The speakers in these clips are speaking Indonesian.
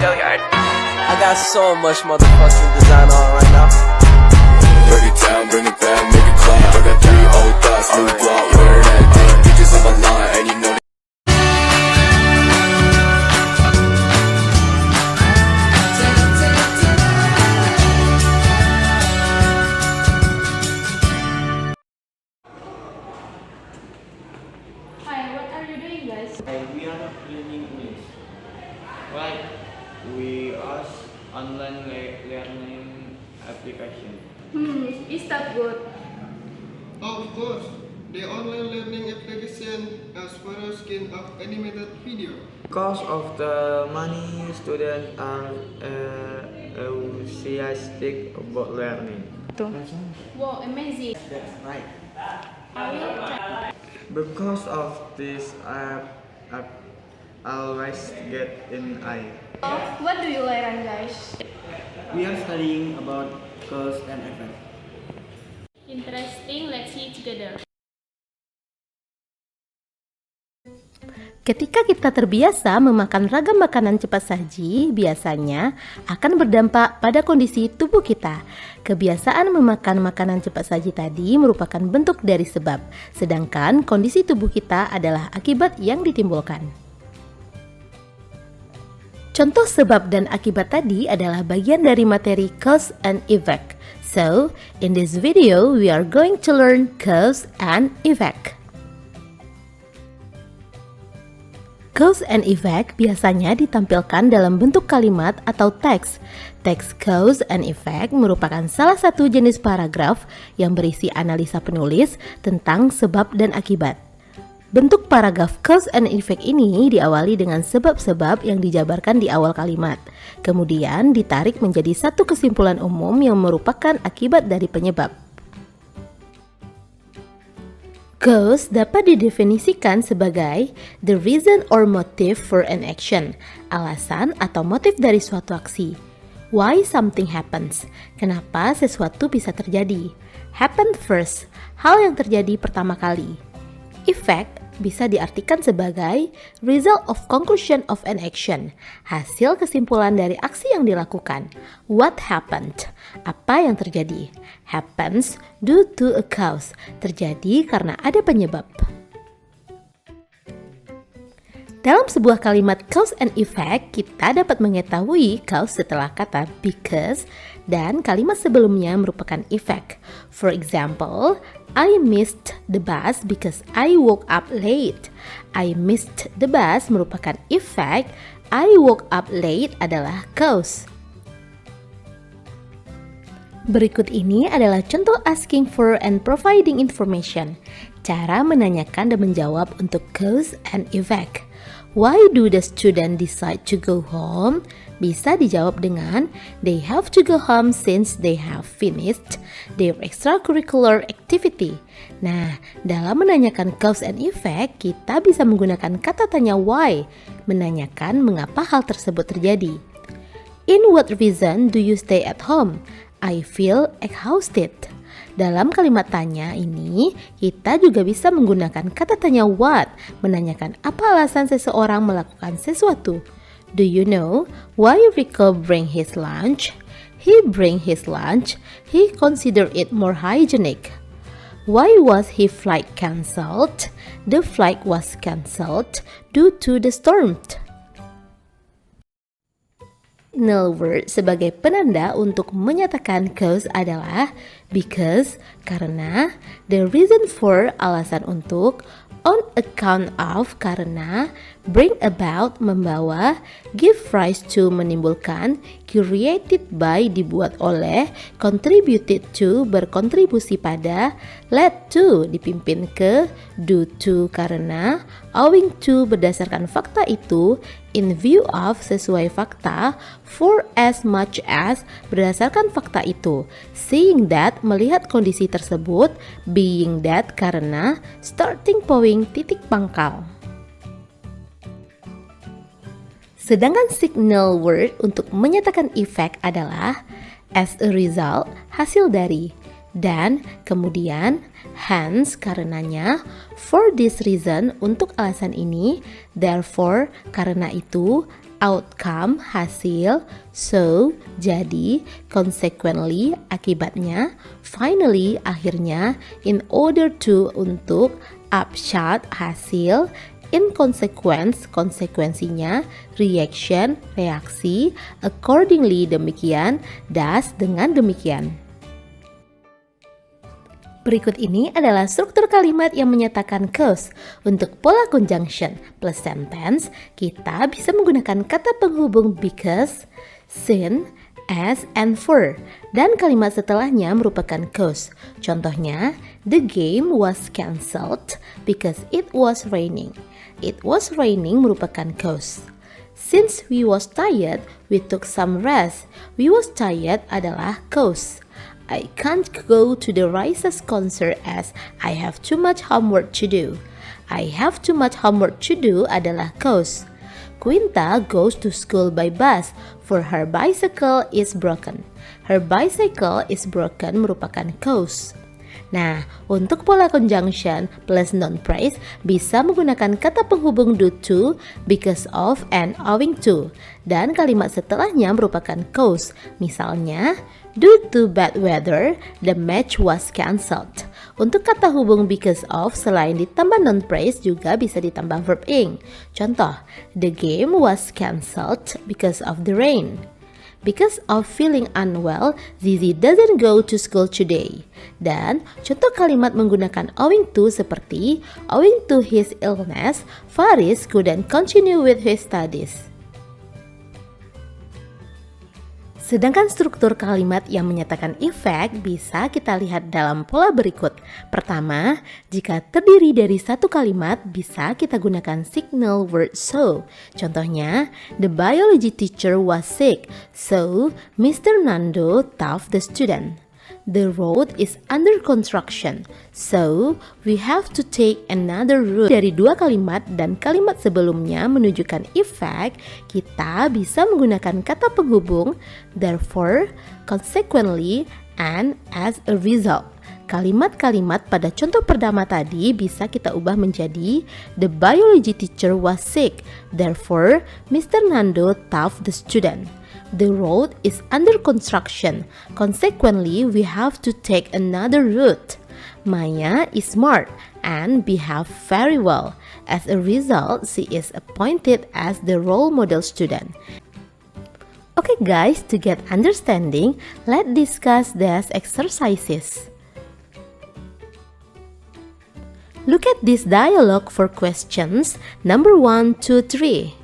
I got so much motherfucking design on right now. Break it down, bring it back, make it clap. I got 3 old thoughts, new block, wear that thing. Bitches on my line, and you know Hi, what are you doing, guys? We are learning English. Like we use online learning application. Is that good? Of course, the online learning application has photo skin of animated video. Because of the many students are enthusiastic about learning. Wow, amazing. That's right. I will try. Because of this, I always get in eye. Oh, what do you learn, guys? We are studying about cause and effect. Interesting, let's see together. Ketika kita terbiasa memakan ragam makanan cepat saji, biasanya akan berdampak pada kondisi tubuh kita. Kebiasaan memakan makanan cepat saji tadi merupakan bentuk dari sebab, sedangkan kondisi tubuh kita adalah akibat yang ditimbulkan. Contoh sebab dan akibat tadi adalah bagian dari materi cause and effect. So, in this video, we are going to learn cause and effect. Cause and effect biasanya ditampilkan dalam bentuk kalimat atau teks. Teks cause and effect merupakan salah satu jenis paragraf yang berisi analisa penulis tentang sebab dan akibat. Bentuk paragraf cause and effect ini diawali dengan sebab-sebab yang dijabarkan di awal kalimat. Kemudian ditarik menjadi satu kesimpulan umum yang merupakan akibat dari penyebab. Cause dapat didefinisikan sebagai the reason or motive for an action, alasan atau motif dari suatu aksi. Why something happens, kenapa sesuatu bisa terjadi. Happen first, hal yang terjadi pertama kali. Effect bisa diartikan sebagai result of conclusion of an action, hasil kesimpulan dari aksi yang dilakukan. What happened? Apa yang terjadi? Happens due to a cause, terjadi karena ada penyebab. Dalam sebuah kalimat cause and effect, kita dapat mengetahui cause setelah kata because dan kalimat sebelumnya merupakan effect. For example, I missed the bus because I woke up late. I missed the bus merupakan effect, I woke up late adalah cause. Berikut ini adalah contoh asking for and providing information. Cara menanyakan dan menjawab untuk cause and effect. Why do the student decide to go home? Bisa dijawab dengan they have to go home since they have finished their extracurricular activity. Nah, dalam menanyakan cause and effect, kita bisa menggunakan kata tanya why, menanyakan mengapa hal tersebut terjadi. In what reason do you stay at home? I feel exhausted. Dalam kalimat tanya ini, kita juga bisa menggunakan kata tanya what, menanyakan apa alasan seseorang melakukan sesuatu. Do you know why Rico bring his lunch? He bring his lunch. He consider it more hygienic. Why was his flight cancelled? The flight was cancelled due to the storm. Null word sebagai penanda untuk menyatakan cause adalah because, karena, the reason for, alasan untuk, on account of, karena, bring about, membawa, give rise to, menimbulkan, created by, dibuat oleh, contributed to, berkontribusi pada, led to, dipimpin ke, due to, karena, owing to, berdasarkan fakta itu, in view of, sesuai fakta, for as much as, berdasarkan fakta itu, seeing that, melihat kondisi tersebut, being that, karena, starting point, titik pangkal. Sedangkan signal word untuk menyatakan effect adalah as a result, hasil dari. Dan kemudian hence karenanya, for this reason untuk alasan ini, therefore karena itu, outcome hasil, so jadi, consequently akibatnya, finally akhirnya, in order to untuk, upshot hasil, inconsequence konsekuensinya, reaction reaksi, accordingly demikian, thus dengan demikian. Berikut ini adalah struktur kalimat yang menyatakan cause. Untuk pola conjunction plus sentence, kita bisa menggunakan kata penghubung because, since, as, and for. Dan kalimat setelahnya merupakan cause. Contohnya, the game was cancelled because it was raining. It was raining merupakan cause. Since we was tired, we took some rest. We was tired adalah cause. I can't go to the Rises concert as I have too much homework to do. I have too much homework to do adalah cause. Quinta goes to school by bus for her bicycle is broken. Her bicycle is broken merupakan cause. Nah, untuk pola conjunction plus noun phrase bisa menggunakan kata penghubung due to, because of, and owing to. Dan kalimat setelahnya merupakan cause. Misalnya, due to bad weather, the match was cancelled. Untuk kata hubung because of selain ditambah noun phrase juga bisa ditambah verb ing. Contoh, the game was cancelled because of the rain. Because of feeling unwell, Zizi doesn't go to school today. Dan contoh kalimat menggunakan owing to seperti owing to his illness, Faris couldn't continue with his studies. Sedangkan struktur kalimat yang menyatakan efek bisa kita lihat dalam pola berikut. Pertama, jika terdiri dari satu kalimat bisa kita gunakan signal word so. Contohnya, the biology teacher was sick, so Mr. Nando taught the student. The road is under construction, so we have to take another route. Dari dua kalimat dan kalimat sebelumnya menunjukkan efek, kita bisa menggunakan kata penghubung therefore, consequently, and as a result. Kalimat-kalimat pada contoh pertama tadi bisa kita ubah menjadi the biology teacher was sick, therefore Mr. Nando taught the student. The road is under construction. Consequently, we have to take another route. Maya is smart and behave very well. As a result, she is appointed as the role model student. Okay guys, to get understanding, let's discuss these exercises. Look at this dialogue for questions number 1 to 3.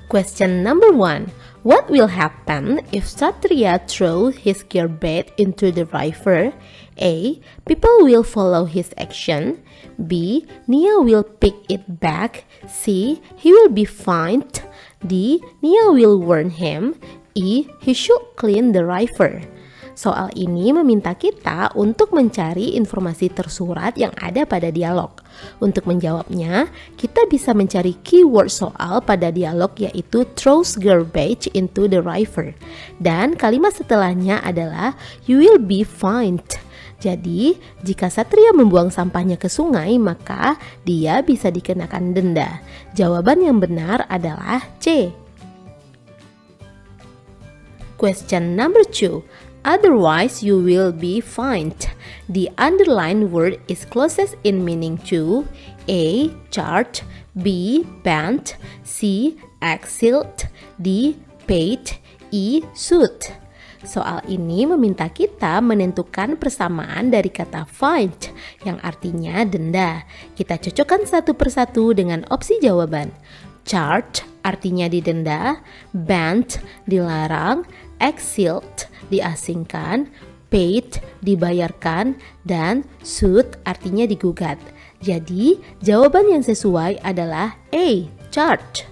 Question number 1. What will happen if Satria throws his garbage into the river? A. People will follow his action. B. Nia will pick it back. C. He will be fined. D. Nia will warn him. E. He should clean the river. Soal ini meminta kita untuk mencari informasi tersurat yang ada pada dialog. Untuk menjawabnya, kita bisa mencari keyword soal pada dialog yaitu throws garbage into the river. Dan kalimat setelahnya adalah you will be fined. Jadi, jika Satria membuang sampahnya ke sungai, maka dia bisa dikenakan denda. Jawaban yang benar adalah C. Question number 2. Otherwise, you will be fined. The underlined word is closest in meaning to A. Charged, B. banned, C. exiled, D. paid, E. sued. Soal ini meminta kita menentukan persamaan dari kata fined yang artinya denda. Kita cocokkan satu persatu dengan opsi jawaban. Charged artinya didenda, banned dilarang, exiled diasingkan, paid dibayarkan, dan sued artinya digugat. Jadi jawaban yang sesuai adalah A. Charged.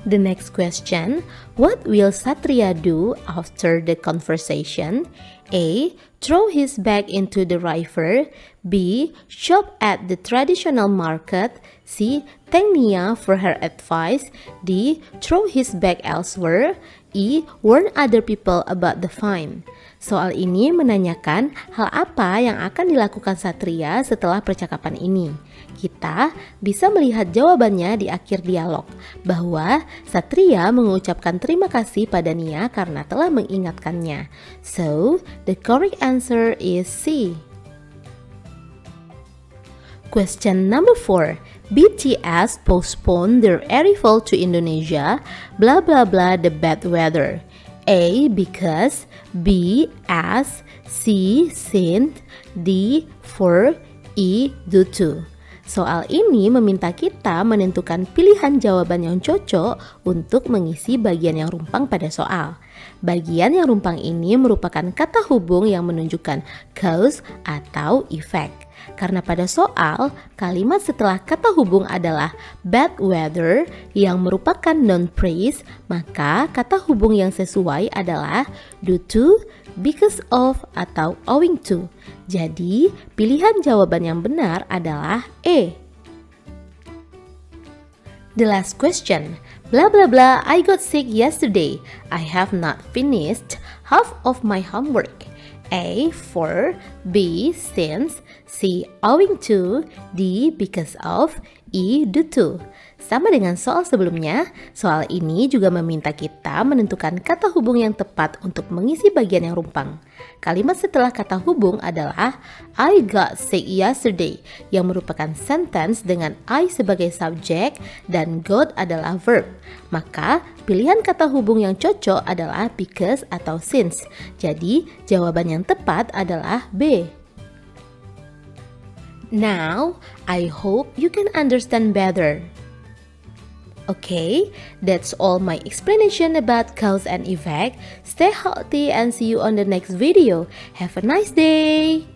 The next question, what will Satria do after the conversation? A. Throw his bag into the river. B. Shop at the traditional market. C. Thank Nia for her advice. D. Throw his bag elsewhere. E. Warn other people about the fine. Soal ini menanyakan hal apa yang akan dilakukan Satria setelah percakapan ini. Kita bisa melihat jawabannya di akhir dialog, bahwa Satria mengucapkan terima kasih pada Nia karena telah mengingatkannya. So, the correct answer is C. Question number 4. BTS postponed their arrival to Indonesia, blah blah blah the bad weather. A. Because. B. As. C. Since. D. For. E. Due to. Soal ini meminta kita menentukan pilihan jawaban yang cocok untuk mengisi bagian yang rumpang pada soal. Bagian yang rumpang ini merupakan kata hubung yang menunjukkan cause atau effect. Karena pada soal, kalimat setelah kata hubung adalah bad weather yang merupakan noun phrase, maka kata hubung yang sesuai adalah due to, because of, atau owing to. Jadi, pilihan jawaban yang benar adalah E. The last question. Blah blah blah, I got sick yesterday. I have not finished half of my homework. A. For. B. Since. C. Owing to. D. Because of. E. Due to. Sama dengan soal sebelumnya, soal ini juga meminta kita menentukan kata hubung yang tepat untuk mengisi bagian yang rumpang. Kalimat setelah kata hubung adalah I got sick yesterday, yang merupakan sentence dengan I sebagai subjek dan got adalah verb. Maka pilihan kata hubung yang cocok adalah because atau since. Jadi jawaban yang tepat adalah B. Now, I hope you can understand better. Okay, that's all my explanation about cause and effect. Stay healthy and see you on the next video. Have a nice day!